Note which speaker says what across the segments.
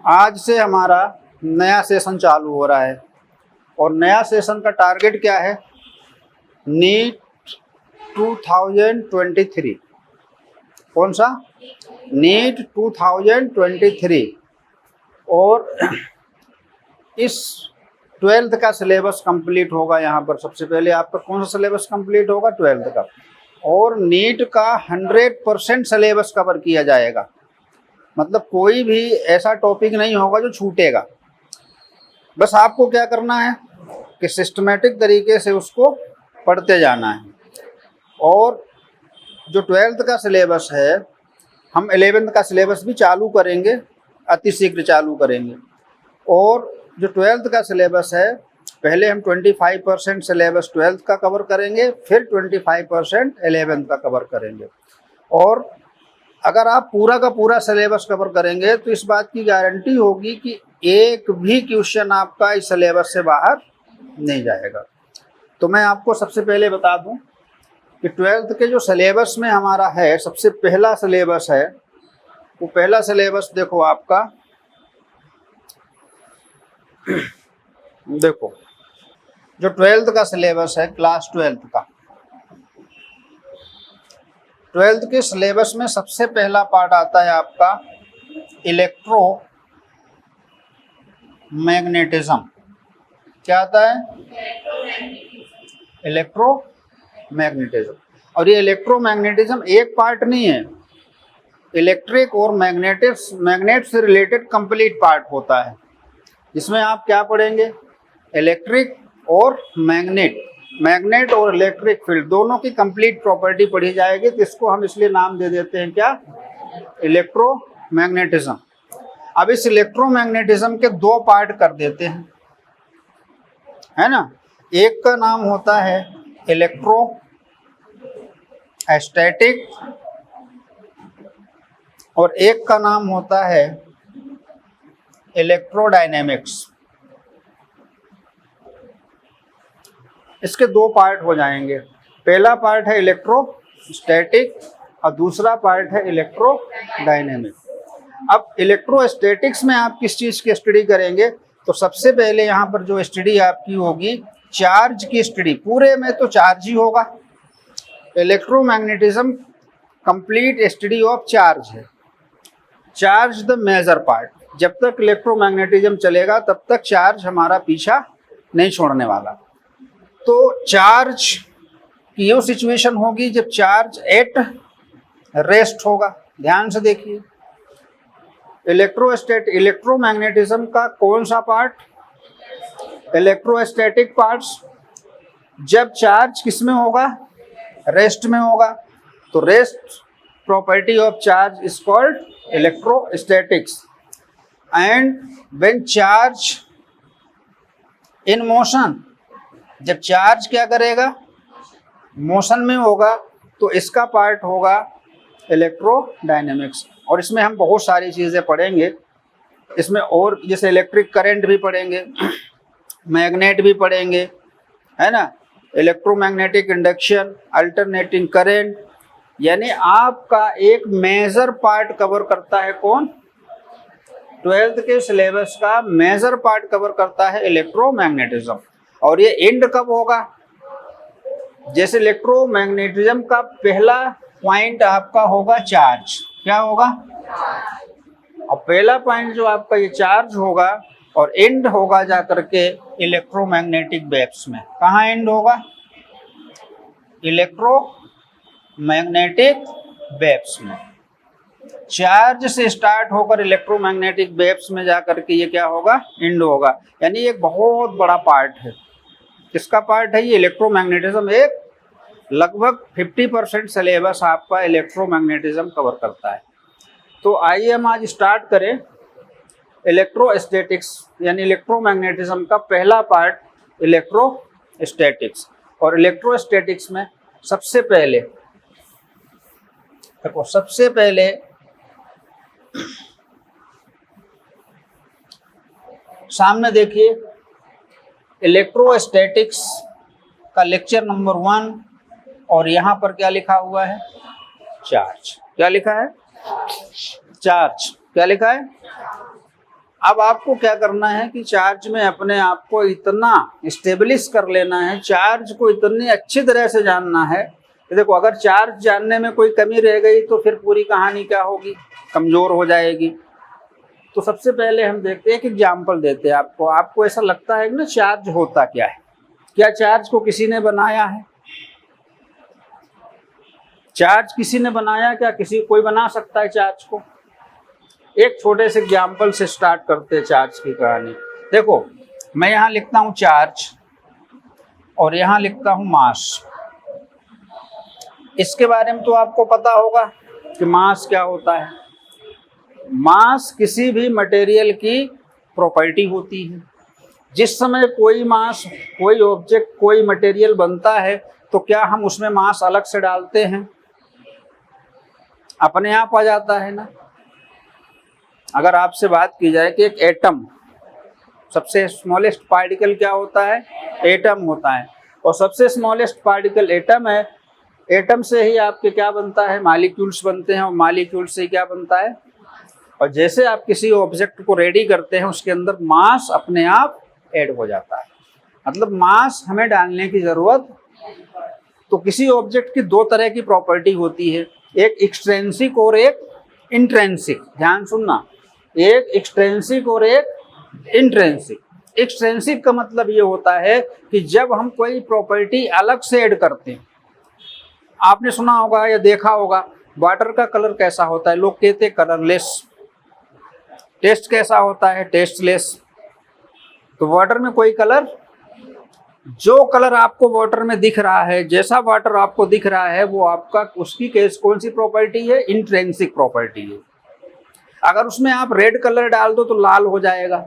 Speaker 1: आज से हमारा नया सेशन चालू हो रहा है और नया सेशन का टारगेट क्या है? नीट 2023। कौन सा? नीट 2023। और इस 12th का सिलेबस कंप्लीट होगा। यहाँ पर सबसे पहले आपका कौन सा सिलेबस कंप्लीट होगा? 12th का। और नीट का 100% सिलेबस कवर किया जाएगा। मतलब कोई भी ऐसा टॉपिक नहीं होगा जो छूटेगा। बस आपको क्या करना है कि सिस्टमेटिक तरीके से उसको पढ़ते जाना है। और जो 12th का सिलेबस है, हम 11th का सिलेबस भी चालू करेंगे, अतिशीघ्र चालू करेंगे। और जो 12th का सिलेबस है, पहले हम 25% सिलेबस 12th का कवर करेंगे, फिर 25% 11th का कवर करेंगे। और अगर आप पूरा का पूरा सिलेबस कवर करेंगे तो इस बात की गारंटी होगी कि एक भी क्वेश्चन आपका इस सिलेबस से बाहर नहीं जाएगा। तो मैं आपको सबसे पहले बता दूं कि 12th के जो सिलेबस में हमारा है, सबसे पहला सिलेबस है, वो पहला सिलेबस देखो आपका देखो जो 12th का सिलेबस है, क्लास 12th का, 12th के सिलेबस में सबसे पहला पार्ट आता है आपका इलेक्ट्रो मैग्नेटिज्म। क्या आता है? Electro magnetism. और ये इलेक्ट्रो मैग्नेटिज्म एक पार्ट नहीं है, इलेक्ट्रिक और मैग्नेट से रिलेटेड कंप्लीट पार्ट होता है। जिसमें आप क्या पढ़ेंगे? इलेक्ट्रिक और मैग्नेट और इलेक्ट्रिक फील्ड दोनों की कंप्लीट प्रॉपर्टी पढ़ी जाएगी। तो इसको हम इसलिए नाम दे देते हैं क्या? इलेक्ट्रोमैग्नेटिज्म। अब इस इलेक्ट्रोमैग्नेटिज्म के दो पार्ट कर देते हैं, है ना। एक का नाम होता है इलेक्ट्रोस्टैटिक और एक का नाम होता है इलेक्ट्रोडायनेमिक्स। इसके दो पार्ट हो जाएंगे। पहला पार्ट है इलेक्ट्रोस्टैटिक और दूसरा पार्ट है इलेक्ट्रोडायनेमिक। अब इलेक्ट्रोस्टैटिक्स में आप किस चीज़ की स्टडी करेंगे? तो सबसे पहले यहाँ पर जो स्टडी आपकी होगी, चार्ज की स्टडी। पूरे में तो चार्ज ही होगा। Electromagnetism complete study of charge है। Charge the major part. जब तक इलेक्ट्रोमैग्नेटिज्म चलेगा तब तक चार्ज हमारा पीछा नहीं छोड़ने वाला। तो चार्ज की वो सिचुएशन होगी जब चार्ज एट रेस्ट होगा। ध्यान से देखिए, इलेक्ट्रोमैग्नेटिज्म का कौन सा पार्ट? Electrostatic parts. जब चार्ज किस में होगा? रेस्ट में होगा। तो rest property of charge is called electrostatics. And when charge in motion, जब चार्ज क्या करेगा? मोशन में होगा, तो इसका पार्ट होगा इलेक्ट्रोडायनेमिक्स। और इसमें हम बहुत सारी चीज़ें पढ़ेंगे। इसमें और जैसे इलेक्ट्रिक करंट भी पढ़ेंगे, मैग्नेट भी पढ़ेंगे, है ना, इलेक्ट्रोमैग्नेटिक इंडक्शन, अल्टरनेटिंग करंट। यानी आपका एक मेजर पार्ट कवर करता है कौन? 12th के सिलेबस का मेजर पार्ट कवर करता है इलेक्ट्रोमैग्नेटिज्म। और ये एंड कब होगा? जैसे इलेक्ट्रोमैग्नेटिज्म का पहला पॉइंट आपका होगा चार्ज। क्या होगा? और पहला पॉइंट जो आपका ये चार्ज होगा और एंड होगा जा करके इलेक्ट्रोमैग्नेटिक वेव्स में। कहाँ एंड होगा? इलेक्ट्रोमैग्नेटिक वेव्स में। चार्ज से स्टार्ट होकर इलेक्ट्रोमैग्नेटिक वेव्स में जा करके ये क्या होगा? एंड होगा। यानी एक बहुत बड़ा पार्ट है। किसका पार्ट है ये? इलेक्ट्रोमैग्नेटिज्म। एक लगभग 50% सिलेबस आपका इलेक्ट्रोमैग्नेटिज्म कवर करता है। तो आइए हम आज स्टार्ट करें इलेक्ट्रोस्टैटिक्स, यानी इलेक्ट्रोमैग्नेटिज्म का पहला पार्ट इलेक्ट्रोस्टैटिक्स। और इलेक्ट्रोस्टैटिक्स में सबसे पहले देखो, सबसे पहले सामने देखिए, इलेक्ट्रोस्टैटिक्स का लेक्चर नंबर 1। और यहाँ पर क्या लिखा हुआ है? चार्ज। क्या लिखा है? चार्ज। क्या लिखा है? अब आपको क्या करना है कि चार्ज में अपने आप को इतना स्टेब्लिश कर लेना है, चार्ज को इतनी अच्छी तरह से जानना है कि देखो अगर चार्ज जानने में कोई कमी रह गई तो फिर पूरी कहानी क्या होगी, कमज़ोर हो जाएगी। तो सबसे पहले हम देखते हैं, एक एग्जाम्पल देते हैं आपको। आपको ऐसा लगता है कि ना चार्ज होता क्या है? क्या चार्ज को किसी ने बनाया है? चार्ज किसी ने बनाया क्या? कोई बना सकता है चार्ज को? एक छोटे से एग्जाम्पल से स्टार्ट करते हैं चार्ज की कहानी। देखो मैं यहाँ लिखता हूँ चार्ज और यहाँ लिखता हूँ मास। इसके बारे में तो आपको पता होगा कि मास क्या होता है। मास किसी भी मटेरियल की प्रॉपर्टी होती है। जिस समय कोई मास, कोई ऑब्जेक्ट, कोई मटेरियल बनता है तो क्या हम उसमें मास अलग से डालते हैं? अपने आप आ जाता है ना। अगर आपसे बात की जाए कि एक एटम, सबसे स्मॉलेस्ट पार्टिकल क्या होता है? एटम होता है। और सबसे स्मॉलेस्ट पार्टिकल एटम है। एटम से ही आपके क्या बनता है? मॉलिक्यूल्स बनते हैं। और मॉलिक्यूल्स से क्या बनता है? और जैसे आप किसी ऑब्जेक्ट को रेडी करते हैं उसके अंदर मास अपने आप ऐड हो जाता है। मतलब मास हमें डालने की जरूरत। तो किसी ऑब्जेक्ट की दो तरह की प्रॉपर्टी होती है, एक एक्सट्रेंसिक और एक इंट्रेंसिक। ध्यान सुनना, एक एक्सट्रेंसिक और एक इंट्रेंसिक। एक्सट्रेंसिक का मतलब ये होता है कि जब हम कोई प्रॉपर्टी अलग से ऐड करते हैं। आपने सुना होगा या देखा होगा वाटर का कलर कैसा होता है? लोग कहते हैं कलरलेस। टेस्ट कैसा होता है? टेस्टलेस। तो वाटर में कोई कलर, जो कलर आपको वाटर में दिख रहा है, जैसा वाटर आपको दिख रहा है वो आपका, उसकी कौन सी प्रॉपर्टी है? इंट्रिंसिक प्रॉपर्टी है। अगर उसमें आप रेड कलर डाल दो तो लाल हो जाएगा।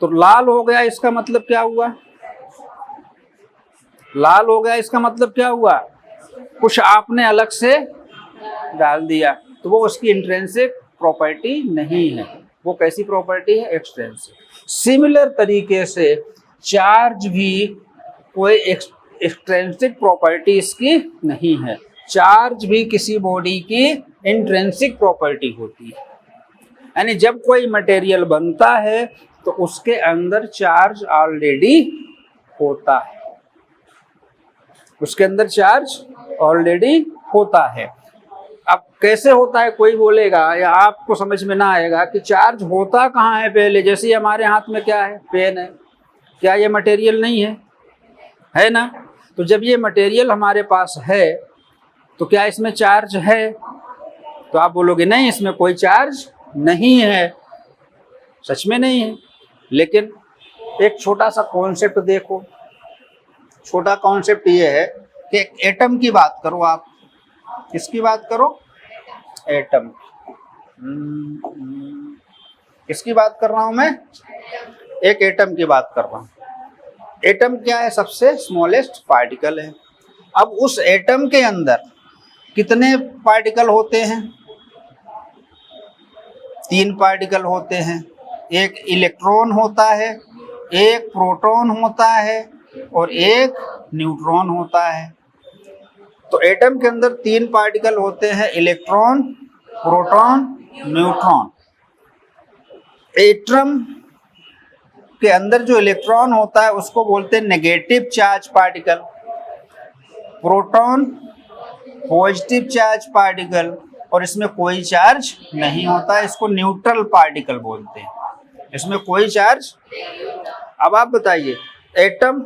Speaker 1: तो लाल हो गया इसका मतलब क्या हुआ? लाल हो गया इसका मतलब क्या हुआ? कुछ आपने अलग से डाल दिया। तो वो उसकी इंट्रिंसिक प्रॉपर्टी नहीं है। वो कैसी प्रॉपर्टी है? एक्सट्रिंसिक। सिमिलर तरीके से चार्ज भी कोई एक्सट्रिंसिक प्रॉपर्टी इसकी नहीं है। चार्ज भी किसी बॉडी की इंट्रिंसिक प्रॉपर्टी होती है। यानी जब कोई मटेरियल बनता है तो उसके अंदर चार्ज ऑलरेडी होता है। उसके अंदर चार्ज ऑलरेडी होता है। अब कैसे होता है कोई बोलेगा या आपको समझ में ना आएगा कि चार्ज होता कहाँ है पहले। जैसे हमारे हाथ में क्या है? पेन है। क्या ये मटेरियल नहीं है? है ना। तो जब ये मटेरियल हमारे पास है तो क्या इसमें चार्ज है? तो आप बोलोगे नहीं, इसमें कोई चार्ज नहीं है। सच में नहीं है। लेकिन एक छोटा सा कॉन्सेप्ट देखो। छोटा कॉन्सेप्ट ये है कि एक एटम की बात करो आप। किसकी बात करो? एटम। किसकी बात कर रहा हूं मैं? एक एटम की बात कर रहा हूं। एटम क्या है? सबसे स्मॉलेस्ट पार्टिकल है। अब उस एटम के अंदर कितने पार्टिकल होते हैं? 3 पार्टिकल होते हैं। एक इलेक्ट्रॉन होता है, एक प्रोटॉन होता है और एक न्यूट्रॉन होता है। तो एटम के अंदर 3 पार्टिकल होते हैं, इलेक्ट्रॉन, प्रोटॉन, न्यूट्रॉन। एटम के अंदर जो इलेक्ट्रॉन होता है उसको बोलते हैं negative charge particle. Proton positive charge particle, और इसमें कोई चार्ज नहीं होता है। इसको न्यूट्रल पार्टिकल बोलते हैं। इसमें कोई चार्ज। अब आप बताइए, एटम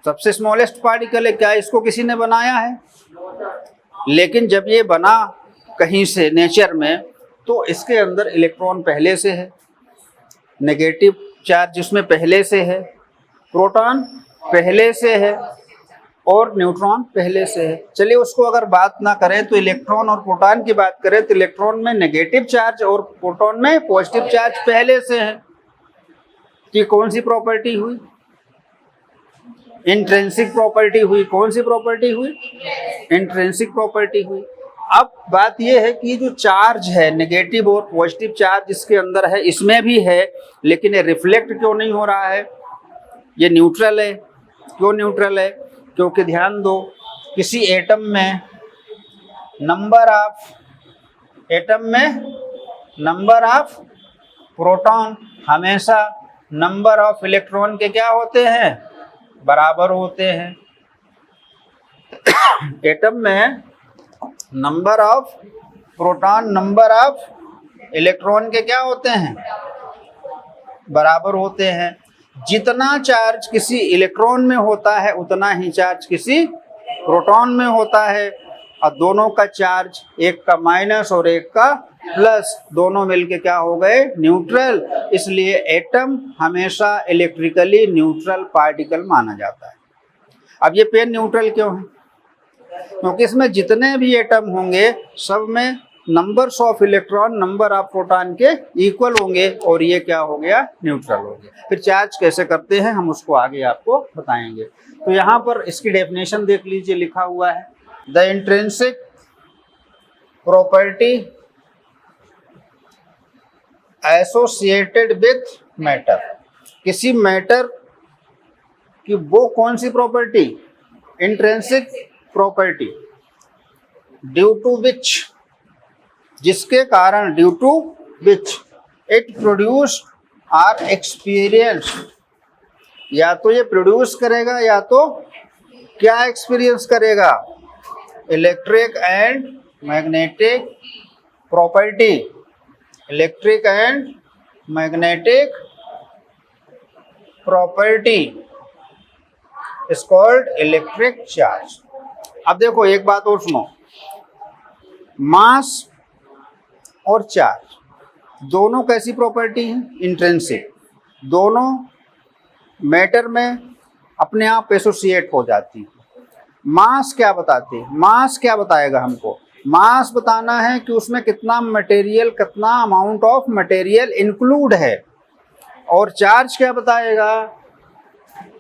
Speaker 1: सबसे स्मॉलेस्ट पार्टिकल है, क्या इसको किसी ने बनाया है? लेकिन जब ये बना कहीं से नेचर में तो इसके अंदर इलेक्ट्रॉन पहले से है, नेगेटिव चार्ज इसमें पहले से है, प्रोटॉन पहले से है और न्यूट्रॉन पहले से है। चलिए उसको अगर बात ना करें तो इलेक्ट्रॉन और प्रोटॉन की बात करें तो इलेक्ट्रॉन में नेगेटिव चार्ज और प्रोटॉन में पॉजिटिव चार्ज पहले से है। कि कौन सी प्रॉपर्टी हुई? इंट्रिंसिक प्रॉपर्टी हुई। कौन सी प्रॉपर्टी हुई? इंट्रिंसिक प्रॉपर्टी हुई। अब बात यह है कि जो चार्ज है, नेगेटिव और पॉजिटिव चार्ज इसके अंदर है, इसमें भी है, लेकिन ये रिफ्लेक्ट क्यों नहीं हो रहा है? ये न्यूट्रल है। क्यों न्यूट्रल है? क्योंकि ध्यान दो, किसी एटम में नंबर ऑफ प्रोटॉन हमेशा नंबर ऑफ इलेक्ट्रॉन के क्या होते हैं, बराबर होते हैं। एटम में number of proton number of electron के क्या होते हैं, बराबर होते हैं। जितना चार्ज किसी इलेक्ट्रॉन में होता है उतना ही चार्ज किसी प्रोटॉन में होता है, और दोनों का चार्ज, एक का माइनस और एक का प्लस, दोनों मिलके क्या हो गए, न्यूट्रल। इसलिए एटम हमेशा इलेक्ट्रिकली न्यूट्रल पार्टिकल माना जाता है। अब ये पेन न्यूट्रल क्यों है, क्योंकि इसमें जितने भी एटम होंगे सब में numbers of electron number of proton के इक्वल होंगे, और ये क्या हो गया, न्यूट्रल हो गया। फिर चार्ज कैसे करते हैं हम उसको आगे आपको बताएंगे। तो यहाँ पर इसकी डेफिनेशन देख लीजिए, लिखा हुआ है the intrinsic property associated with matter. किसी मैटर की वो कौन सी property, intrinsic property, due to which, जिसके कारण, due to which it produce or experience, या तो ये प्रोड्यूस करेगा या तो क्या एक्सपीरियंस करेगा, electric and magnetic property, electric and magnetic property is called electric charge. अब देखो एक बात और सुनो, मास और चार्ज दोनों कैसी प्रॉपर्टी हैं, इंट्रिंसिक, दोनों मैटर में अपने आप एसोसिएट हो जाती है। मास क्या बताती है, मास क्या बताएगा हमको, मास बताना है कि उसमें कितना मटेरियल, कितना अमाउंट ऑफ मटेरियल इंक्लूड है, और चार्ज क्या बताएगा,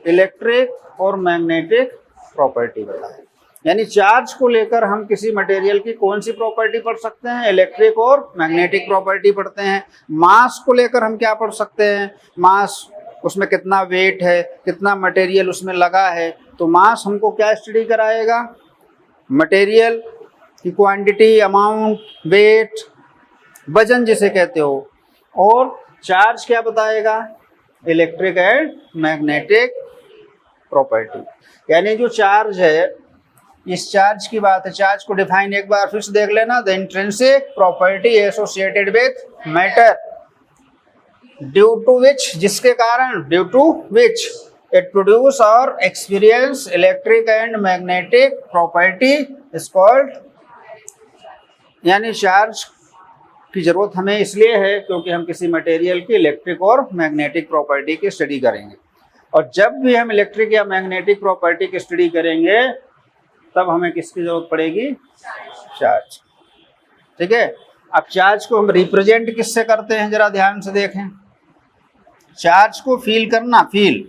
Speaker 1: इलेक्ट्रिक और मैग्नेटिक प्रॉपर्टी बताएगा। यानी चार्ज को लेकर हम किसी मटेरियल की कौन सी प्रॉपर्टी पढ़ सकते हैं, इलेक्ट्रिक और मैग्नेटिक प्रॉपर्टी पढ़ते हैं। मास को लेकर हम क्या पढ़ सकते हैं, मास, उसमें कितना वेट है, कितना मटेरियल उसमें लगा है, तो मास हमको क्या स्टडी कराएगा, मटेरियल की क्वांटिटी, अमाउंट, वेट, वजन जिसे कहते हो। और चार्ज क्या बताएगा, इलेक्ट्रिक एंड मैग्नेटिक प्रॉपर्टी। यानी जो चार्ज है, इस चार्ज की बात है, चार्ज को डिफाइन एक बार फिर से देख लेना, the intrinsic property associated with matter due to which, जिसके कारण, due to which it produce और experience electric and magnetic property is called. यानी चार्ज की जरूरत हमें इसलिए है क्योंकि हम किसी मटेरियल की इलेक्ट्रिक और मैग्नेटिक प्रॉपर्टी की स्टडी करेंगे, और जब भी हम इलेक्ट्रिक या मैग्नेटिक प्रॉपर्टी की स्टडी करेंगे तब हमें किसकी जरूरत पड़ेगी, चार्ज। ठीक है। अब चार्ज को हम रिप्रेजेंट किससे करते हैं, जरा ध्यान से देखें। चार्ज को फील करना, फील,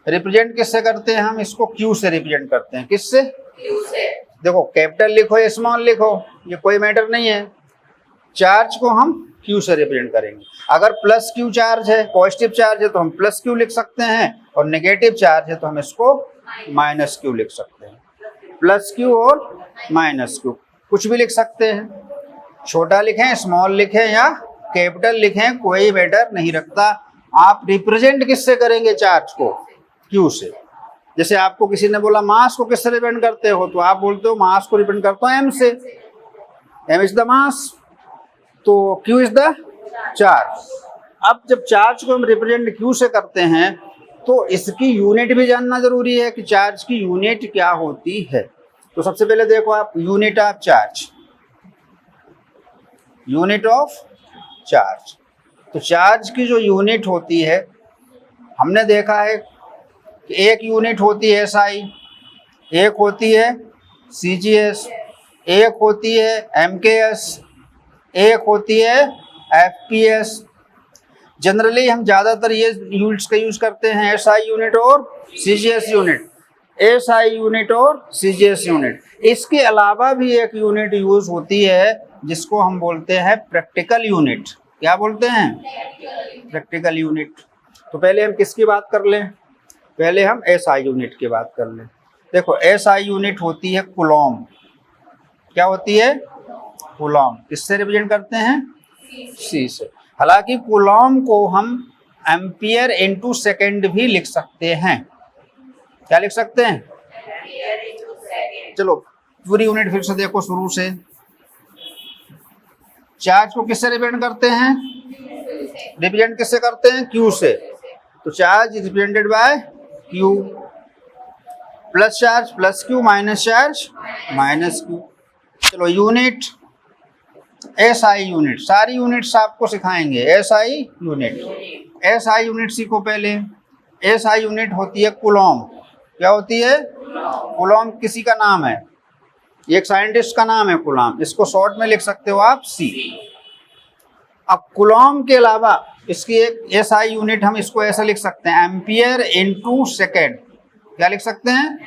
Speaker 1: रिप्रेजेंट किससे करते हैं हम, इसको क्यू से रिप्रेजेंट करते हैं। किससे, क्यू से। देखो कैपिटल लिखो या स्मॉल लिखो, ये कोई मैटर नहीं है, चार्ज को हम क्यू से रिप्रेजेंट करेंगे। अगर प्लस क्यू चार्ज है, पॉजिटिव चार्ज है, तो हम प्लस क्यू लिख सकते हैं, और नेगेटिव चार्ज है तो हम इसको माइनस क्यू लिख सकते हैं। प्लस क्यू और माइनस क्यू कुछ भी लिख सकते हैं, छोटा लिखें, स्मॉल लिखें या कैपिटल लिखें, कोई मैटर नहीं रखता। आप रिप्रेजेंट किससे करेंगे चार्ज को, क्यू से। जैसे आपको किसी ने बोला मास को किससे रिप्रेजेंट करते हो, तो आप बोलते हो मास को रिप्रेजेंट करता हूं एम से, एम इज द मास, तो क्यू इज द चार्ज। अब जब चार्ज को हम रिप्रेजेंट क्यू से करते हैं तो इसकी यूनिट भी जानना जरूरी है कि चार्ज की यूनिट क्या होती है। तो सबसे पहले देखो आप, unit of charge, unit of charge. तो चार्ज की जो यूनिट होती है, हमने देखा है कि एक यूनिट होती है SI, एक होती है CGS, एक होती है MKS, एक होती है FPS। जनरली हम ज़्यादातर ये यूनिट्स का यूज़ करते हैं, SI यूनिट और CGS यूनिट, SI यूनिट और CGS यूनिट। इसके अलावा भी एक यूनिट यूज़ होती है जिसको हम बोलते हैं प्रैक्टिकल यूनिट। क्या बोलते हैं, प्रैक्टिकल यूनिट। तो पहले हम किसकी बात कर लें, पहले हम SI यूनिट की बात कर लें। देखो SI यूनिट होती है कूलॉम। क्या होती है, कूलॉम। किससे रिप्रेजेंट करते हैं, C से। हालांकि कूलॉम को हम एम्पियर इनटू सेकेंड भी लिख सकते हैं। क्या लिख सकते हैं? चलो पूरी यूनिट फिर से देखो शुरू से। चार्ज को किससे रिप्रेजेंट करते हैं? रिप्रेजेंट किससे करते हैं? क्यू से। तो charge is represented by Q. Plus charge plus Q, minus charge minus Q. चलो यूनिट एसआई यूनिट, सारी यूनिट्स आपको सिखाएंगे। एसआई यूनिट, एसआई यूनिट सीखो पहले। एसआई यूनिट होती है कूलॉम। क्या होती है? कूलॉम किसी का नाम है, एक साइंटिस्ट का नाम है कूलॉम। इसको शॉर्ट में लिख सकते हो आप सी। अब कूलॉम के अलावा इसकी एक एसआई यूनिट हम इसको ऐसे लिख सकते हैं, एम्पियर इनटू सेकेंड। क्या लिख सकते हैं?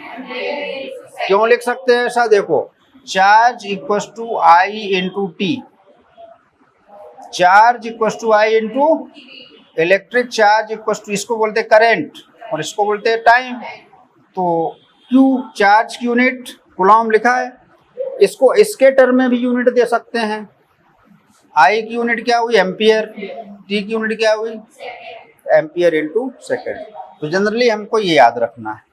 Speaker 1: क्यों लिख सकते हैं ऐसा? देखो, charge equals to I into T. Charge equals to I into electric charge equals to, इसको बोलते हैं करंट और इसको बोलते हैं टाइम। तो क्यू चार्ज की यूनिट, कूलॉम लिखा है। इसको इसके टर्म में भी यूनिट दे सकते हैं। आई की यूनिट क्या हुई? एम्पियर। टी की यूनिट क्या हुई? Ampere into second. तो जनरली हमको ये याद रखना है।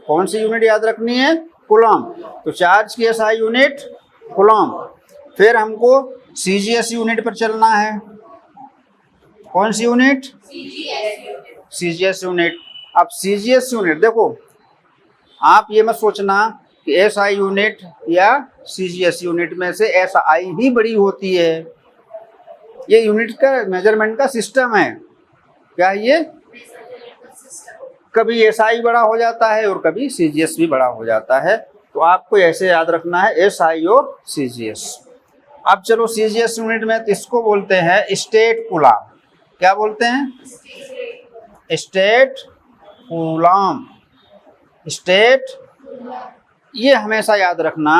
Speaker 1: कौन सी यूनिट याद रखनी है? कूलॉम। तो चार्ज की एसआई यूनिट कूलॉम। फिर हमको सीजीएस यूनिट पर चलना है। कौन सी यूनिट? CGS unit. अब सीजीएस यूनिट देखो, आप ये मत सोचना कि एसआई यूनिट या सीजीएस यूनिट में से एसआई ही बड़ी होती है। ये यूनिट का मेजरमेंट का सिस्टम है। क्या है ये? कभी एसआई बड़ा हो जाता है और कभी सीजीएस भी बड़ा हो जाता है। तो आपको ऐसे याद रखना है, एसआई और सीजीएस। अब चलो सीजीएस यूनिट में, तो इसको बोलते हैं स्टेट कूलॉम। क्या बोलते हैं? State Coulomb. स्टेट, ये हमेशा याद रखना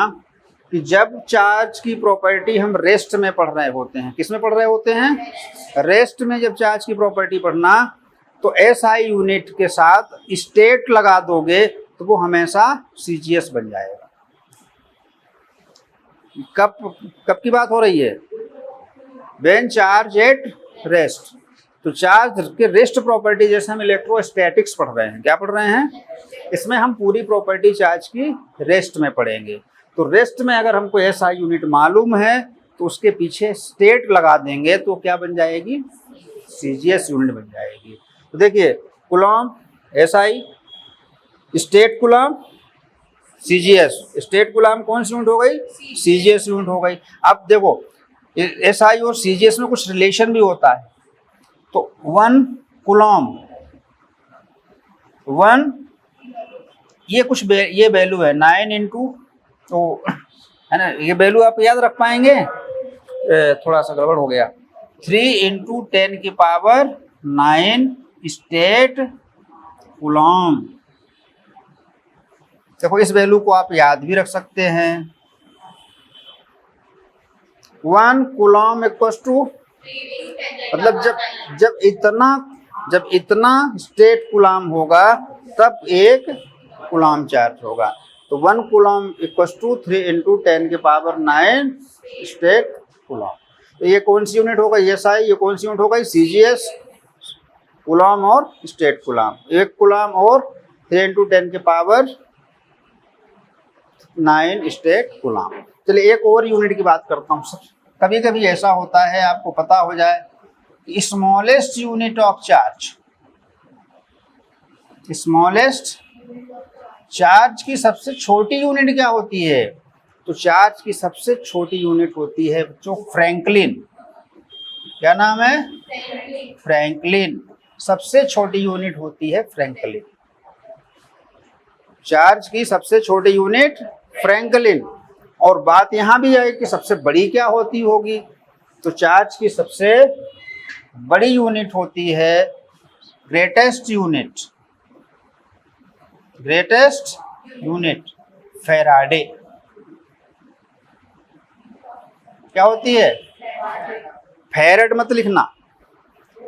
Speaker 1: कि जब चार्ज की प्रॉपर्टी हम रेस्ट में पढ़ रहे होते हैं, किस में पढ़ रहे होते हैं? रेस्ट में। जब चार्ज की प्रॉपर्टी पढ़ना तो एसआई यूनिट के साथ स्टेट लगा दोगे तो वो हमेशा सीजीएस बन जाएगा। कब की बात हो रही है? When charge at rest. तो चार्ज के रेस्ट प्रॉपर्टी, जैसे हम इलेक्ट्रोस्टैटिक्स पढ़ रहे हैं, क्या पढ़ रहे हैं? इसमें हम पूरी प्रॉपर्टी चार्ज की रेस्ट में पढ़ेंगे। तो रेस्ट में अगर हमको एसआई यूनिट मालूम है तो उसके पीछे स्टेट लगा देंगे तो क्या बन जाएगी? सीजीएस यूनिट बन जाएगी। तो देखिए, Coulomb SI, state Coulomb CGS. State Coulomb कौन सी यूनिट हो गई? सीजीएस यूनिट हो गई। अब देखो, एसआई और सीजीएस में कुछ रिलेशन भी होता है। तो 1 कूलॉम, 1 ये कुछ ये वैल्यू है 9 इंटू, तो है ना, ये वैल्यू आप याद रख पाएंगे? थोड़ा सा गड़बड़ हो गया। 3 इंटू 10 की पावर 9 स्टेट कूलॉम। देखो, इस वैल्यू को आप याद भी रख सकते हैं। 1 कूलॉम इक्वल्स टू, मतलब जब इतना स्टेट कूलॉम होगा तब एक कूलॉम चार्ज होगा। तो 1 कूलॉम इक्वल्स टू 3 इंटू 10 की पावर 9 स्टेट कूलॉम। तो ये कौन सी यूनिट हो गई? एसआई। ये कौन सी यूनिट हो गई? सीजीएस। कूलॉम और स्टेट कूलॉम। 1 कूलॉम और 3 इंटू 10 की पावर 9 स्टेट कूलॉम। चलिए एक और यूनिट की बात करता हूँ। कभी कभी ऐसा होता है, आपको पता हो जाए, smallest unit of charge, smallest charge की सबसे छोटी यूनिट क्या होती है? तो चार्ज की सबसे छोटी यूनिट होती है जो फ्रैंकलिन। क्या नाम है? फ्रैंकलिन। सबसे छोटी यूनिट होती है फ्रैंकलिन। चार्ज की सबसे छोटी यूनिट फ्रैंकलिन। और बात यहां भी है कि सबसे बड़ी क्या होती होगी? तो चार्ज की सबसे बड़ी यूनिट होती है greatest unit. Greatest unit Faraday. क्या होती है? फैरेड मत लिखना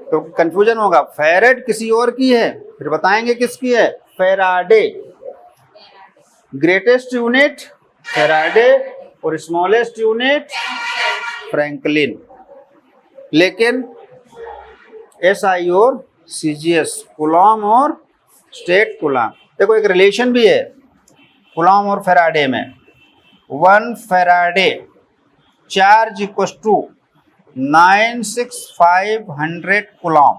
Speaker 1: तो कंफ्यूजन होगा। फैरेड किसी और की है, फिर बताएंगे किसकी है? फैराडे। ग्रेटेस्ट यूनिट फैराडे और स्मॉलेस्ट यूनिट फ्रैंकलिन। लेकिन SI और CGS, कूलॉम और स्टेट कूलॉम। देखो एक रिलेशन भी है कूलॉम और फैराडे में। 1 Faraday charge equals to 96500 coulomb.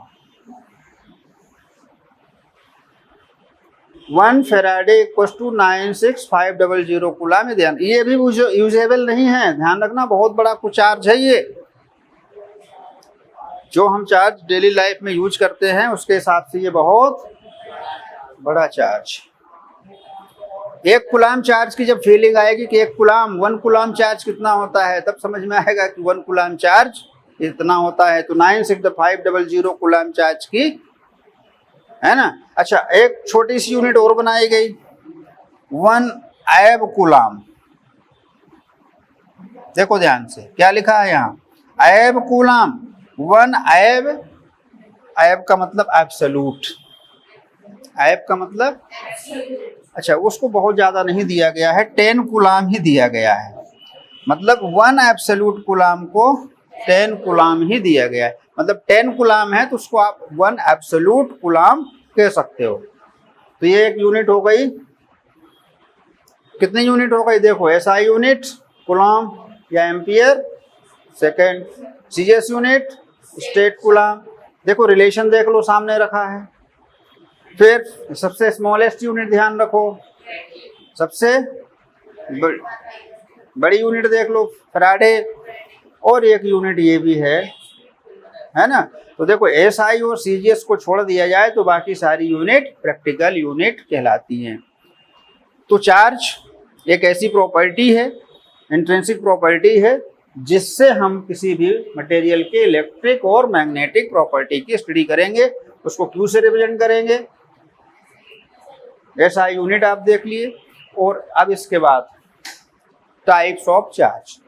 Speaker 1: 1 Faraday equals to 96500 coulomb. ध्यान, ये भी यूजेबल नहीं है, ध्यान रखना, बहुत बड़ा कुछ चार्ज है ये। जो हम चार्ज डेली लाइफ में यूज करते हैं उसके हिसाब से ये बहुत बड़ा चार्ज। एक कूलॉम चार्ज की जब फीलिंग आएगी कि 1 कूलॉम चार्ज कितना होता है, तब समझ में आएगा कि 1 कूलॉम चार्ज इतना होता है। तो 96500 कूलॉम चार्ज की है ना। अच्छा, एक छोटी सी यूनिट और बनाई गई, 1 एब कूलॉम। देखो ध्यान से क्या लिखा है यहाँ, एब कूलॉम। 1 एब, एब का मतलब एब्सोल्यूट, एब का मतलब, अच्छा उसको बहुत ज्यादा नहीं दिया गया है, 10 कूलॉम ही दिया गया है। मतलब 1 एब्सोल्यूट कूलॉम को 10 कूलॉम ही दिया गया है। मतलब 10 कूलॉम है तो उसको आप 1 एब्सोल्यूट कूलॉम कह सकते हो। तो ये एक यूनिट हो गई। कितनी यूनिट हो गई, देखो SI यूनिट कूलॉम या ampere, second CGS unit state Coulomb. देखो रिलेशन देख लो, सामने रखा है। फिर सबसे स्मॉलेस्ट यूनिट ध्यान रखो, सबसे बड़ी यूनिट देख लो फैराडे, और एक यूनिट ये भी है ना। तो देखो SI और CGS को छोड़ दिया जाए तो बाकी सारी यूनिट प्रैक्टिकल यूनिट कहलाती हैं। तो चार्ज एक ऐसी प्रॉपर्टी है, इंट्रिंसिक प्रॉपर्टी है, जिससे हम किसी भी मटेरियल के इलेक्ट्रिक और मैग्नेटिक प्रॉपर्टी की स्टडी करेंगे। उसको Q से रिप्रेजेंट करेंगे। SI यूनिट आप देख लिए। और अब इसके बाद टाइप्स ऑफ चार्ज,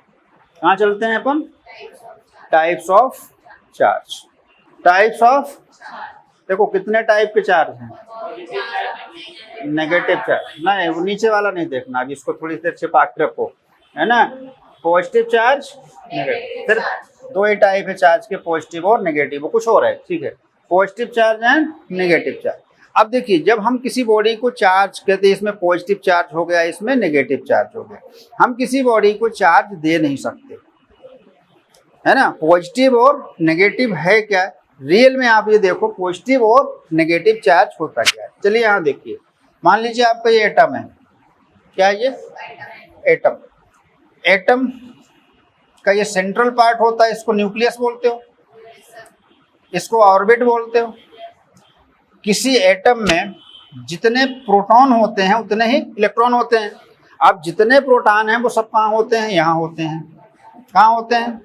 Speaker 1: कहाँ चलते हैं अपन, types of charge. Types of, देखो कितने टाइप के चार्ज हैं, नेगेटिव चार्ज, नहीं वो नीचे वाला नहीं देखना, अभी इसको थोड़ी देर छिपा के रखो, है ना। पॉजिटिव चार्ज, नेगेटिव, सिर्फ 2 ही टाइप है चार्ज के, पॉजिटिव और नेगेटिव, वो कुछ और है, ठीक है। Positive charge and negative charge. अब देखिए, जब हम किसी बॉडी को चार्ज कहते हैं, इसमें पॉजिटिव चार्ज हो गया, इसमें नेगेटिव चार्ज हो गया, हम किसी बॉडी को चार्ज दे नहीं सकते, है ना। पॉजिटिव और नेगेटिव है क्या, रियल में आप ये देखो पॉजिटिव और नेगेटिव चार्ज होता क्या है। चलिए यहाँ देखिए, मान लीजिए आपका ये एटम है, क्या है ये एटम। एटम का ये सेंट्रल पार्ट होता है, इसको न्यूक्लियस बोलते हो, इसको ऑर्बिट बोलते हो। किसी एटम में जितने प्रोटॉन होते हैं उतने ही इलेक्ट्रॉन होते हैं। अब जितने प्रोटॉन हैं वो सब कहाँ होते हैं, यहाँ होते हैं। कहाँ होते हैं,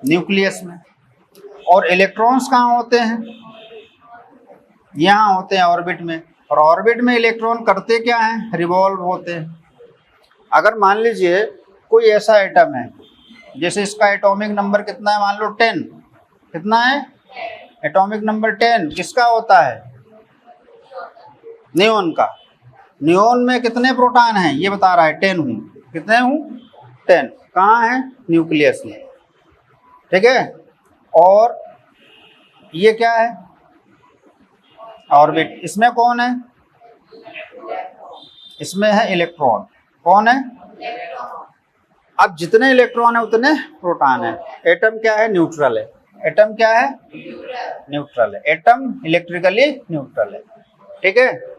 Speaker 1: न्यूक्लियस में। और इलेक्ट्रॉन्स कहाँ होते हैं, यहाँ होते हैं ऑर्बिट में। और ऑर्बिट में इलेक्ट्रॉन करते क्या हैं, रिवॉल्व होते हैं। अगर मान लीजिए कोई ऐसा एटम है, जैसे इसका एटॉमिक नंबर कितना है, मान लो 10, कितना है एटॉमिक नंबर 10, किसका होता है, नियोन का। नियोन में कितने प्रोटॉन हैं, ये बता रहा है 10 हूँ, कितने हूँ 10, कहाँ है, न्यूक्लियस में, ठीक है। और ये क्या है, ऑर्बिट, इसमें कौन है, इसमें है इलेक्ट्रॉन, कौन है, अब जितने इलेक्ट्रॉन है उतने प्रोटॉन है। एटम क्या है, न्यूट्रल है। एटम क्या है, न्यूट्रल है। एटम इलेक्ट्रिकली न्यूट्रल है, ठीक है।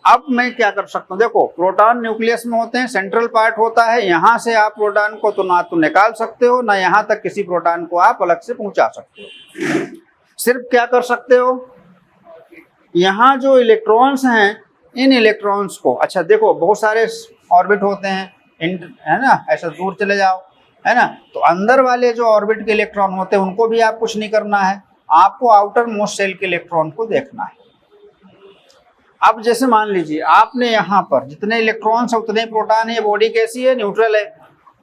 Speaker 1: अब मैं क्या कर सकता हूँ, देखो प्रोटॉन न्यूक्लियस में होते हैं, सेंट्रल पार्ट होता है, यहाँ से आप प्रोटॉन को तो ना तो निकाल सकते हो, ना यहाँ तक किसी प्रोटॉन को आप अलग से पहुंचा सकते हो। सिर्फ क्या कर सकते हो, यहाँ जो इलेक्ट्रॉन्स हैं, इन इलेक्ट्रॉन्स को, अच्छा देखो बहुत सारे ऑर्बिट होते हैं, है ना, ऐसा दूर चले जाओ, है ना, तो अंदर वाले जो ऑर्बिट के इलेक्ट्रॉन होते हैं उनको भी आप कुछ नहीं करना है, आपको आउटर मोस्ट शेल के इलेक्ट्रॉन को देखना है। अब जैसे मान लीजिए आपने यहाँ पर जितने इलेक्ट्रॉन्स है उतने प्रोटॉन है, ये बॉडी कैसी है, न्यूट्रल है।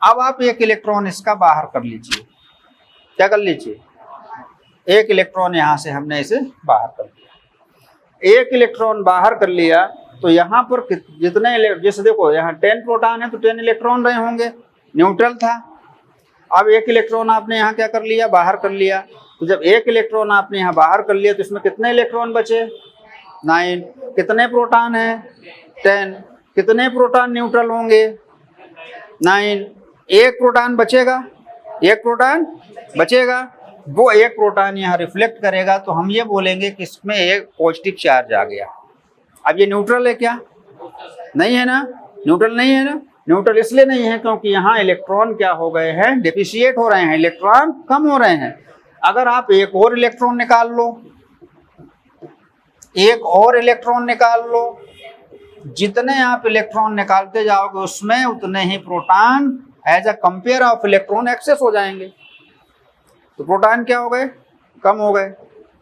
Speaker 1: अब आप एक इलेक्ट्रॉन इसका बाहर कर लीजिए, क्या कर लीजिए, एक इलेक्ट्रॉन यहाँ से हमने इसे बाहर कर लिया। एक इलेक्ट्रॉन बाहर कर लिया तो यहाँ पर जितने, जैसे देखो यहाँ 10 प्रोटॉन है तो 10 इलेक्ट्रॉन रहे होंगे, न्यूट्रल था। अब एक इलेक्ट्रॉन आपने यहाँ क्या कर लिया, बाहर कर लिया, तो जब एक इलेक्ट्रॉन आपने यहाँ बाहर कर लिया तो इसमें कितने इलेक्ट्रॉन बचे? 9। कितने प्रोटॉन है? 10। कितने प्रोटॉन न्यूट्रल होंगे? 9। एक प्रोटॉन बचेगा, एक प्रोटॉन बचेगा, वो एक प्रोटॉन यहाँ रिफ्लेक्ट करेगा, तो हम ये बोलेंगे कि इसमें एक पॉजिटिव चार्ज आ गया। अब ये न्यूट्रल है क्या? नहीं है ना, न्यूट्रल नहीं है ना। न्यूट्रल इसलिए नहीं है क्योंकि यहाँ इलेक्ट्रॉन क्या हो गए हैं? डेफिशिएट हो रहे हैं, इलेक्ट्रॉन कम हो रहे हैं। अगर आप एक और इलेक्ट्रॉन निकाल लो, एक और इलेक्ट्रॉन निकाल लो, जितने आप इलेक्ट्रॉन निकालते जाओगे उसमें उतने ही proton as a compare of electron excess हो जाएंगे। तो प्रोटॉन क्या हो गए? कम हो गए।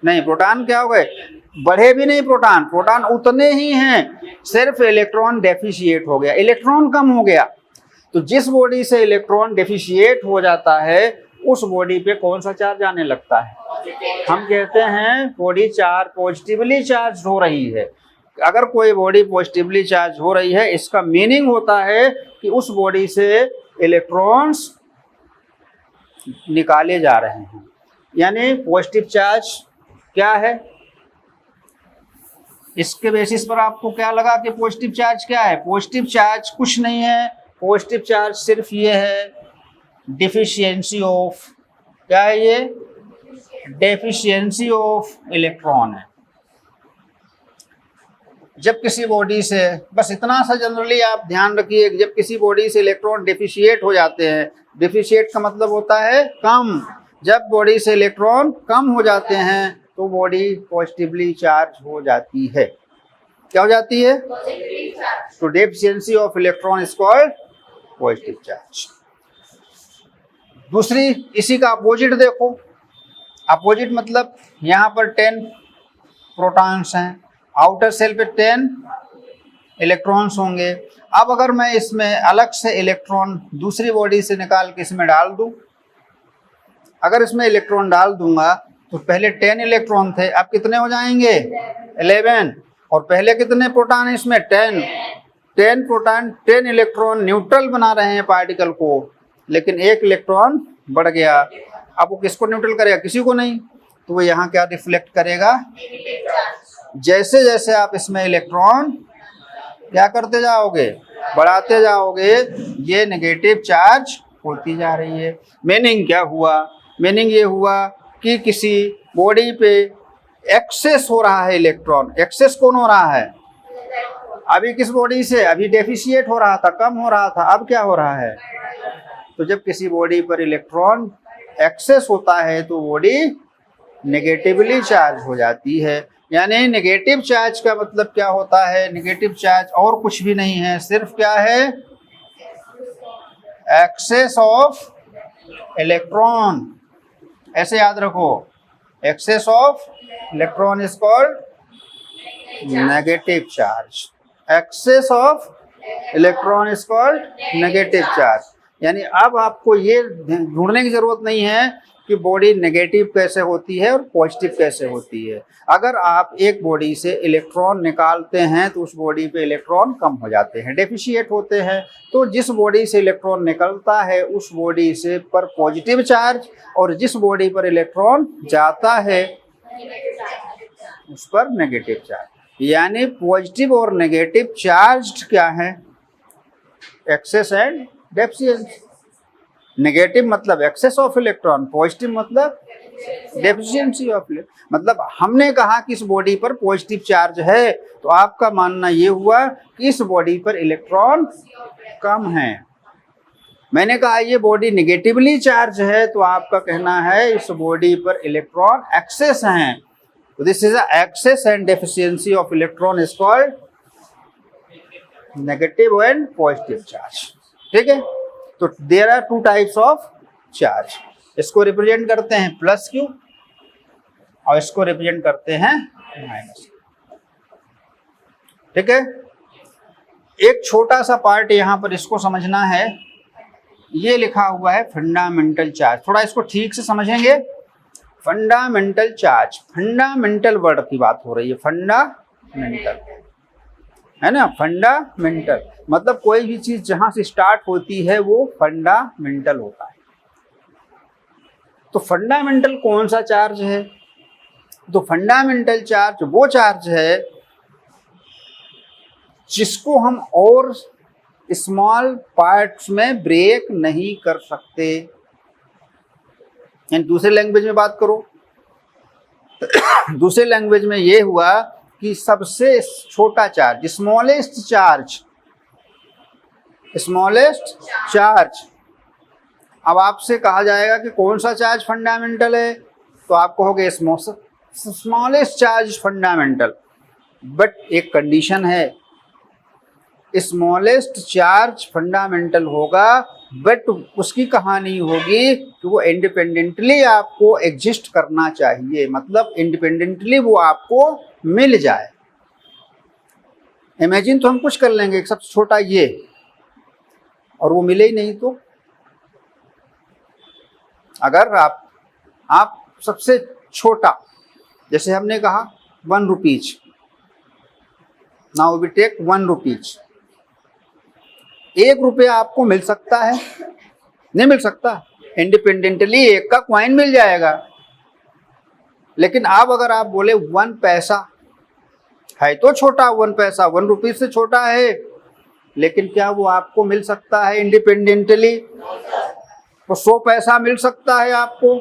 Speaker 1: नहीं, प्रोटॉन क्या हो गए? बढ़े भी नहीं प्रोटॉन, प्रोटॉन उतने ही हैं, सिर्फ इलेक्ट्रॉन डेफिशिएट हो गया, इलेक्ट्रॉन कम हो गया। तो जिस बॉडी से इलेक्ट्रॉन डेफिशिएट हो जाता है उस बॉडी पे कौन सा चार्ज आने लगता है? हम कहते हैं बॉडी पॉजिटिवली चार्ज हो रही है। अगर कोई बॉडी पॉजिटिवली चार्ज हो रही है, इसका मीनिंग होता है कि उस बॉडी से इलेक्ट्रॉन्स निकाले जा रहे हैं। यानी पॉजिटिव चार्ज क्या है? इसके बेसिस पर आपको क्या लगा कि पॉजिटिव चार्ज क्या है? पॉजिटिव चार्ज कुछ नहीं है, पॉजिटिव चार्ज सिर्फ ये है डेफिशिएंसी ऑफ, क्या है ये? डेफिशिएंसी ऑफ इलेक्ट्रॉन है। जब किसी बॉडी से, बस इतना सा जनरली आप ध्यान रखिए, जब किसी बॉडी से इलेक्ट्रॉन डेफिशिएट हो जाते हैं, डेफिशिएट का मतलब होता है कम, जब बॉडी से इलेक्ट्रॉन कम हो जाते हैं तो बॉडी पॉजिटिवली चार्ज हो जाती है। क्या हो जाती है? तो deficiency of electron is called positive charge. दूसरी, इसी का अपोजिट देखो। अपोजिट मतलब यहाँ पर 10 प्रोटॉन्स हैं, आउटर सेल पे 10 इलेक्ट्रॉन्स होंगे। अब अगर मैं इसमें अलग से इलेक्ट्रॉन दूसरी बॉडी से निकाल के इसमें डाल दूं, अगर इसमें इलेक्ट्रॉन डाल दूंगा तो पहले 10 इलेक्ट्रॉन थे, अब कितने हो जाएंगे? 11। और पहले कितने प्रोटॉन है इसमें? 10 प्रोटॉन, 10 इलेक्ट्रॉन न्यूट्रल बना रहे हैं पार्टिकल को, लेकिन एक इलेक्ट्रॉन बढ़ गया। अब वो किसको न्यूट्रल करेगा? किसी को नहीं। तो वो यहाँ क्या रिफ्लेक्ट करेगा? जैसे जैसे आप इसमें इलेक्ट्रॉन क्या करते जाओगे? बढ़ाते जाओगे, ये नेगेटिव चार्ज होती जा रही है। मीनिंग क्या हुआ? मीनिंग ये हुआ कि किसी बॉडी पे एक्सेस हो रहा है इलेक्ट्रॉन। एक्सेस कौन हो रहा है? अभी किस बॉडी से? अभी डेफिशिएट हो रहा था, कम हो रहा था, अब क्या हो रहा है? तो जब किसी बॉडी पर इलेक्ट्रॉन एक्सेस होता है तो बॉडी नेगेटिवली चार्ज हो जाती है। यानी नेगेटिव चार्ज का मतलब क्या होता है? नेगेटिव चार्ज और कुछ भी नहीं है, सिर्फ क्या है? Excess of electron. ऐसे याद रखो, excess of electron is called negative charge. Excess of electron is called negative charge. यानी अब आपको ये ढूंढने की जरूरत नहीं है कि बॉडी नेगेटिव कैसे होती है और पॉजिटिव कैसे होती है। अगर आप एक बॉडी से इलेक्ट्रॉन निकालते हैं तो उस बॉडी पे इलेक्ट्रॉन कम हो जाते हैं, डेफिशिएट होते हैं। तो जिस बॉडी से इलेक्ट्रॉन निकलता है उस बॉडी से पर पॉजिटिव चार्ज, और जिस बॉडी पर इलेक्ट्रॉन जाता है उस पर नेगेटिव चार्ज। यानी पॉजिटिव और नेगेटिव चार्ज क्या है? Excess and deficiency. नेगेटिव मतलब एक्सेस ऑफ इलेक्ट्रॉन, पॉजिटिव मतलब डेफिशिएंसी ऑफ इलेक्ट्रॉन। मतलब हमने कहा कि इस बॉडी पर पॉजिटिव चार्ज है, तो आपका मानना ये हुआ कि इस बॉडी पर इलेक्ट्रॉन कम है। मैंने कहा ये बॉडी नेगेटिवली चार्ज है, तो आपका कहना है इस बॉडी पर इलेक्ट्रॉन एक्सेस हैं। तो this is excess and deficiency of electron is called negative and positive charge. ठीक है, तो there are two types of charge. इसको रिप्रेजेंट करते हैं प्लस क्यू और इसको रिप्रेजेंट करते हैं माइनस। ठीक है, एक छोटा सा पार्ट यहां पर इसको समझना है। ये लिखा हुआ है फंडामेंटल चार्ज, थोड़ा इसको ठीक से समझेंगे। फंडामेंटल चार्ज, फंडामेंटल वर्ड की बात हो रही है, फंडामेंटल है ना। फंडामेंटल मतलब कोई भी चीज जहां से स्टार्ट होती है वो फंडामेंटल होता है। तो फंडामेंटल कौन सा चार्ज है? तो फंडामेंटल चार्ज वो चार्ज है जिसको हम और स्मॉल पार्ट्स में ब्रेक नहीं कर सकते। यानी दूसरे लैंग्वेज में बात करो, दूसरे लैंग्वेज में ये हुआ कि सबसे छोटा चार्ज, स्मॉलेस्ट चार्ज। अब आपसे कहा जाएगा कि कौन सा चार्ज फंडामेंटल है, तो आप कहोगे स्मॉलेस्ट चार्ज फंडामेंटल। बट एक कंडीशन है, स्मॉलेस्ट चार्ज फंडामेंटल होगा, बट उसकी कहानी होगी कि वो इंडिपेंडेंटली आपको एग्जिस्ट करना चाहिए, मतलब इंडिपेंडेंटली वो आपको मिल जाए। इमेजिन तो हम कुछ कर लेंगे, सबसे छोटा ये, और वो मिले ही नहीं, तो अगर आप सबसे छोटा, जैसे हमने कहा 1 rupees, now we take 1 rupees, 1 रुपया आपको मिल सकता है? नहीं मिल सकता। इंडिपेंडेंटली 1 का कॉइन मिल जाएगा, लेकिन अब अगर आप बोले 1 पैसा है, तो छोटा 1 पैसा 1 रुपीज से छोटा है, लेकिन क्या वो आपको मिल सकता है इंडिपेंडेंटली? तो 100 पैसा मिल सकता है आपको,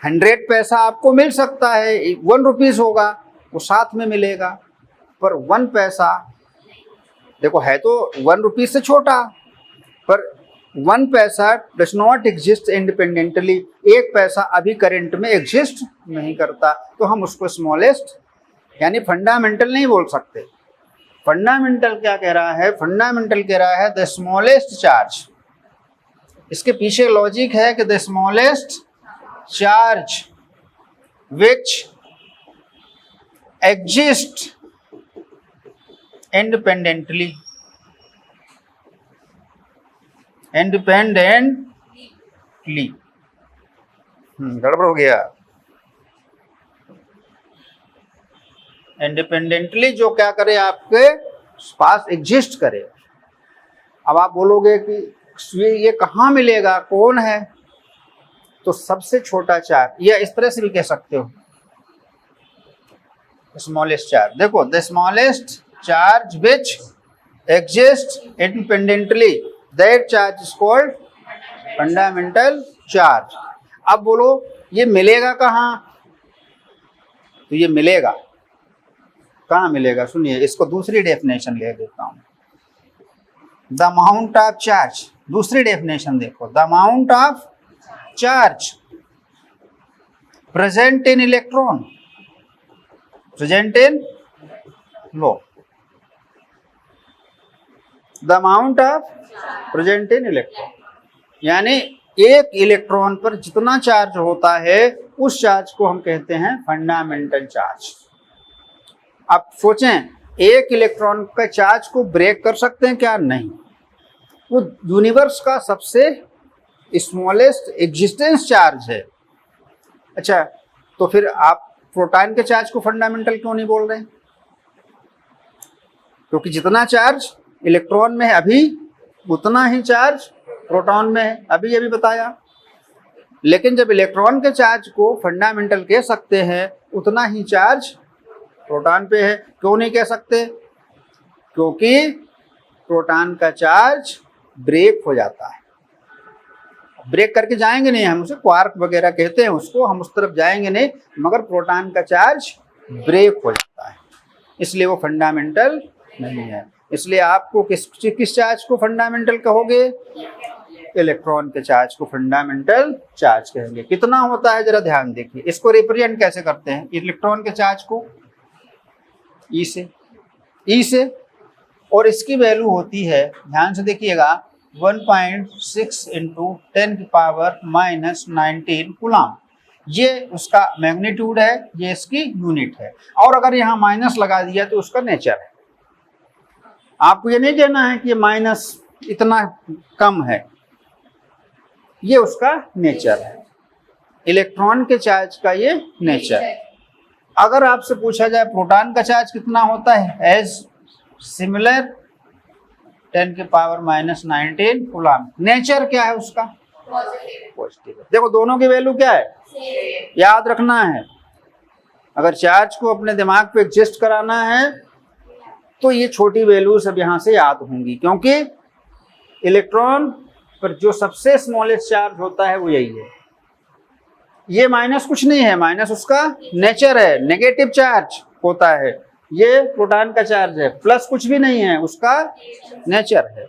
Speaker 1: 100 पैसा आपको मिल सकता है, 1 रुपीज होगा, वो साथ में मिलेगा। पर 1 पैसा देखो है तो 1 रुपीज से छोटा, पर 1 पैसा डज नॉट एग्जिस्ट इंडिपेंडेंटली। 1 पैसा अभी करंट में एग्जिस्ट नहीं करता, तो हम उसको स्मॉलेस्ट यानी फंडामेंटल नहीं बोल सकते। फंडामेंटल क्या कह रहा है? फंडामेंटल कह रहा है द स्मॉलेस्ट चार्ज। इसके पीछे लॉजिक है कि the smallest charge which exist independently गड़बड़ हो गया। इंडिपेंडेंटली जो क्या करे, आपके पास एग्जिस्ट करे। अब आप बोलोगे कि ये कहाँ मिलेगा, कौन है? तो सबसे छोटा चार्ज, या इस तरह से भी कह सकते हो स्मॉलेस्ट चार्ज। देखो the smallest charge which exist independently, that charge is called fundamental charge. अब बोलो ये मिलेगा कहाँ? तो ये मिलेगा कहाँ मिलेगा? सुनिए, इसको दूसरी डेफिनेशन ले देता हूं। द अमाउंट ऑफ चार्ज, दूसरी डेफिनेशन देखो, the amount of charge present in electron, present in low, the amount of present in electron, यानी एक इलेक्ट्रॉन पर जितना चार्ज होता है उस चार्ज को हम कहते हैं फंडामेंटल चार्ज। अब सोचें, एक इलेक्ट्रॉन का चार्ज को ब्रेक कर सकते हैं क्या? नहीं। वो यूनिवर्स का सबसे स्मॉलेस्ट एग्जिस्टेंस चार्ज है। अच्छा, तो फिर आप प्रोटॉन के चार्ज को फंडामेंटल क्यों नहीं बोल रहे? क्योंकि जितना चार्ज इलेक्ट्रॉन में है अभी, उतना ही चार्ज प्रोटॉन में है, अभी बताया। लेकिन जब इलेक्ट्रॉन के चार्ज को फंडामेंटल कह सकते हैं, उतना ही चार्ज प्रोटॉन पे है। क्यों नहीं कह सकते? क्योंकि प्रोटॉन का चार्ज ब्रेक हो जाता है। ब्रेक करके जाएंगे नहीं, हम उसे क्वार्क वगैरह कहते हैं उसको, हम उस तरफ जाएंगे नहीं, मगर प्रोटॉन का चार्ज ब्रेक हो जाता है, इसलिए वो फंडामेंटल नहीं है। इसलिए आपको किस चार्ज को फंडामेंटल कहोगे? इलेक्ट्रॉन के चार्ज को फंडामेंटल चार्ज कहेंगे। कितना होता है जरा ध्यान देखिए। इसको रिप्रेजेंट कैसे करते हैं इलेक्ट्रॉन के चार्ज को? ई से, और इसकी वैल्यू होती है, ध्यान से देखिएगा, 1.6 × 10⁻⁻19 कूलम। ये उसका मैग्नीट्यूड है, ये इसकी यूनिट है। और अगर यहाँ माइनस लगा दिया तो उसका नेचर है। आपको ये नहीं कहना है कि ये माइनस इतना कम है, ये उसका नेचर है, इलेक्ट्रॉन के चार्ज का ये नेचर। अगर आपसे पूछा जाए प्रोटॉन का चार्ज कितना होता है, एज सिमिलर 10⁻⁻19 कूलम, नेचर क्या है उसका? पॉजिटिव है। देखो दोनों की वैल्यू क्या है, याद रखना है। अगर चार्ज को अपने दिमाग पे एडजस्ट कराना है तो ये छोटी वैल्यू सब यहाँ से याद होंगी, क्योंकि इलेक्ट्रॉन पर जो सबसे स्मॉलेस्ट चार्ज होता है वो यही है। ये माइनस कुछ नहीं है, माइनस उसका नेचर है, नेगेटिव चार्ज होता है। ये प्रोटॉन का चार्ज है, प्लस कुछ भी नहीं है, उसका नेचर है।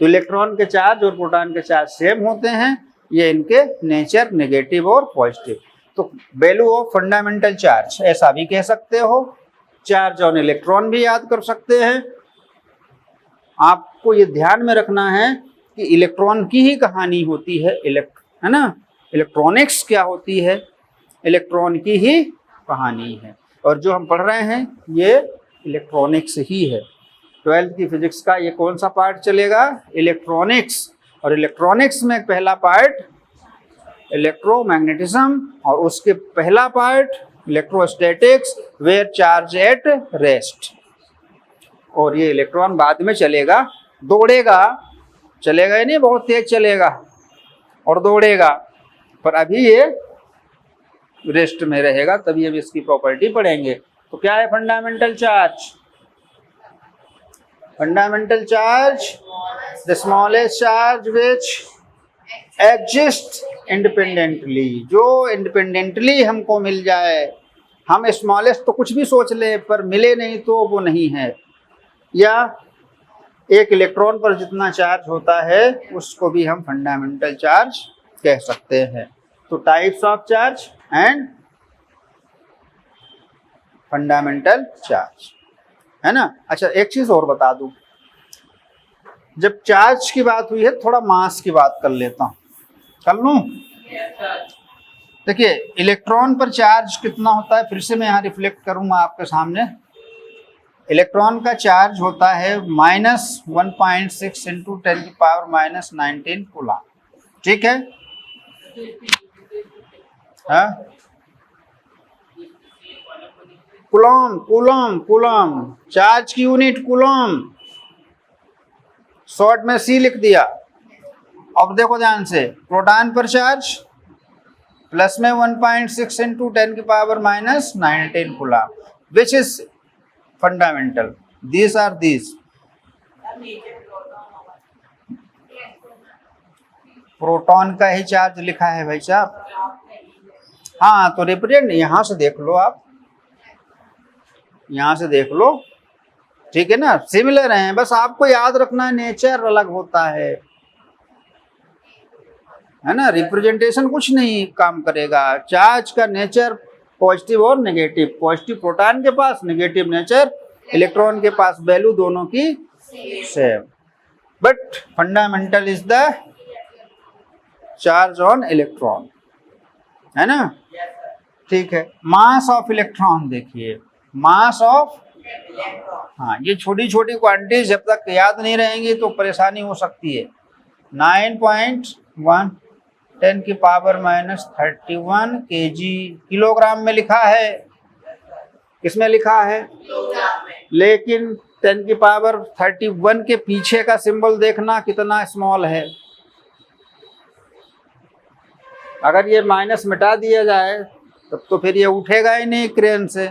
Speaker 1: तो इलेक्ट्रॉन के चार्ज और प्रोटॉन के चार्ज सेम होते हैं, ये इनके नेचर नेगेटिव और पॉजिटिव। तो वैल्यू ऑफ फंडामेंटल चार्ज ऐसा भी कह सकते हो, चार्ज ऑन इलेक्ट्रॉन भी याद कर सकते हैं। आपको ये ध्यान में रखना है कि इलेक्ट्रॉन की ही कहानी होती है, है ना, इलेक्ट्रॉनिक्स क्या होती है, इलेक्ट्रॉन की ही कहानी है। और जो हम पढ़ रहे हैं ये इलेक्ट्रॉनिक्स ही है। 12th की फिजिक्स का ये कौन सा पार्ट चलेगा, इलेक्ट्रॉनिक्स। और इलेक्ट्रॉनिक्स में पहला पार्ट इलेक्ट्रोमैग्नेटिज्म और उसके पहला part electrostatics, where charge at rest. और ये इलेक्ट्रॉन बाद में चलेगा, दौड़ेगा, चलेगा ही नहीं, बहुत तेज चलेगा और दौड़ेगा, पर अभी ये रेस्ट में रहेगा, तभी अब इसकी प्रॉपर्टी पढ़ेंगे। तो क्या है fundamental charge? Fundamental charge the smallest charge which exist independently, जो इंडिपेंडेंटली हमको मिल जाए। हम स्मॉलेस्ट तो कुछ भी सोच लें, पर मिले नहीं तो वो नहीं है। या एक इलेक्ट्रॉन पर जितना चार्ज होता है उसको भी हम फंडामेंटल चार्ज कह सकते हैं। तो types of charge and fundamental charge, है ना। अच्छा एक चीज और बता दूं, जब चार्ज की बात हुई है थोड़ा मास की बात कर लेता हूं, कर लूं। देखिए इलेक्ट्रॉन पर चार्ज कितना होता है, फिर से मैं यहाँ रिफ्लेक्ट करूंगा आपके सामने। इलेक्ट्रॉन का चार्ज होता है -1.6 इंटू 10⁻⁻19 कूलम, ठीक है। हाँ कूलम, कूलम, कूलम, चार्ज की यूनिट कूलम, शॉर्ट में सी लिख दिया। अब देखो ध्यान से, प्रोटॉन पर चार्ज प्लस में 1.6 into 10⁻⁻19 coulomb, which is fundamental. These are these, proton का ही चार्ज लिखा है भाई साहब। हाँ तो रिप्रेजेंट यहां से देख लो, आप यहां से देख लो, ठीक है ना, सिमिलर हैं, बस आपको याद रखना नेचर अलग होता है ना। रिप्रेजेंटेशन कुछ नहीं काम करेगा। चार्ज का नेचर पॉजिटिव और नेगेटिव, पॉजिटिव प्रोटॉन के पास, नेगेटिव नेचर इलेक्ट्रॉन के पास, वैल्यू दोनों की same. But fundamental is the charge on electron, है ना, ठीक है। मास ऑफ इलेक्ट्रॉन देखिए, मास ऑफ, हाँ ये छोटी छोटी क्वांटिटीज जब तक याद नहीं रहेंगी तो परेशानी हो सकती है। 9.1 10⁻31 kg, किलोग्राम में लिखा है, किसमें लिखा है, लेकिन 10⁻31 के पीछे का सिंबल देखना कितना स्मॉल है। अगर ये माइनस मिटा दिया जाए तब तो फिर ये उठेगा ही नहीं क्रेन से,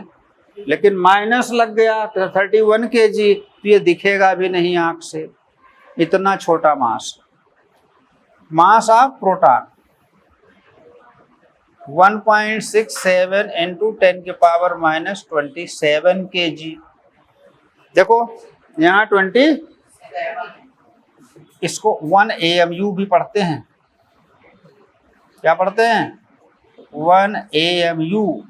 Speaker 1: लेकिन माइनस लग गया 31 kg तो ये दिखेगा भी नहीं आंख से, इतना छोटा mass. Mass of proton 1.67 into 10⁻⁻27 kg। देखो यहाँ 20, इसको 1 AMU भी पढ़ते हैं, क्या पढ़ते हैं, 1 AMU,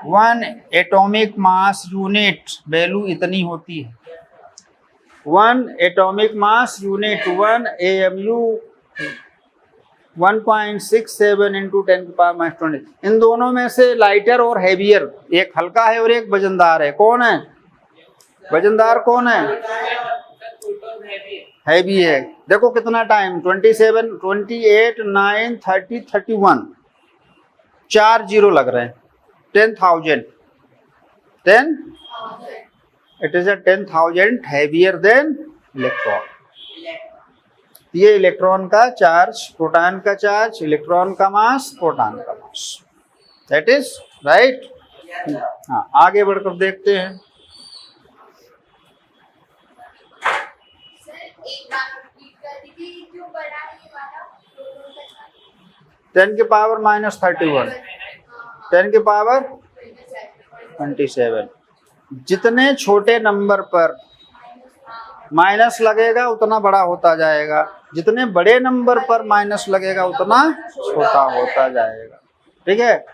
Speaker 1: 1 atomic mass unit, value इतनी होती है। 1 atomic mass unit, 1 AMU 1.67 into 10⁻⁻20। इन दोनों में से लाइटर और हैवियर, एक हल्का है और एक वजनदार है, कौन है, वजनदार कौन है, हैवी है। देखो कितना टाइम, 27, 28, 9, 30, 31, 4 जीरो लग रहे हैं, 10,000, 10, it is a 10,000 heavier than electron, ये इलेक्ट्रॉन का चार्ज, प्रोटॉन का चार्ज, इलेक्ट्रॉन का मास, प्रोटॉन का मास, दैट इज राइट। हाँ, आगे बढ़कर देखते हैं।
Speaker 2: सर एक बार रिपीट कर दीजिए, जो बड़ा है ये वाला प्रोटॉन का चार्ज।
Speaker 1: 10 की पावर -31, 10 की पावर 27। जितने छोटे नंबर पर माइनस लगेगा उतना बड़ा होता जाएगा, जितने बड़े नंबर पर माइनस लगेगा उतना छोटा होता जाएगा। ठीक है।